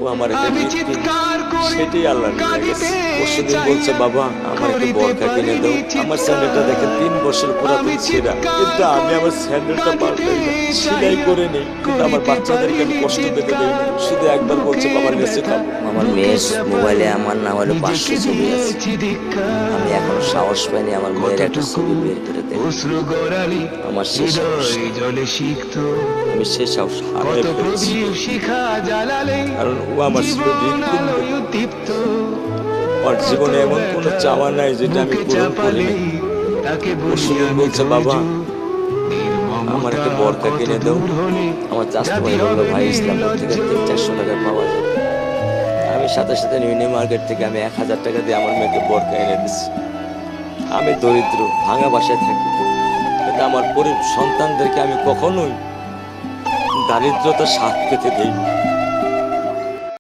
ও আমার একটা মৃত্যু, সেটাই আল্লাহ নিয়ে গেছে। পরশুদিন বলছে, বাবা আমার একটা বরখা কিনে দাও। আমার স্যান্ডেলটা দেখে 3 বছর পুরাতন ছেঁড়া, কিন্তু আমি আমার স্যান্ডেলটা পাল্টাই না, সেলাই করে নেই, কিন্তু আমার বাচ্চাদেরকে আমি কষ্ট পেতে দেই না। শুধু একবার বলছে, বাবার কাছে খাবো। আমার মেয়ের মোবাইলে আমার নাম হলো 500 ছবি আছে। আমি এখনো সাহস পাইনি আমার মেয়ের একটা ছবি বের করে দেব। আমার শেষ আমি শেষ সাহস হারিয়ে ফেলেছি, কারণ ও আমার ছিল হৃৎপিণ্ড। ওর জীবনে এমন কোনো চাওয়া নাই যেটা আমি পূরণ করিনি। পরশুদিন বলছে, বাবা আমার একটা বরখা কিনে দাও। আমার চাষতে ভাই বললো, ভাই ইসলামপুর থেকে 300-400 টাকা পাওয়া যায়। আমি সাথে সাথে নিউনি মার্কেট থেকে আমি 1000 টাকা দিয়ে আমার মেয়েকে বরখা এনে দিচ্ছি। আমি দরিদ্র, ভাঙা বাসায় থাকি, কিন্তু আমার সন্তানদেরকে আমি কখনোই দারিদ্রতার স্বাদ পেতে দিই।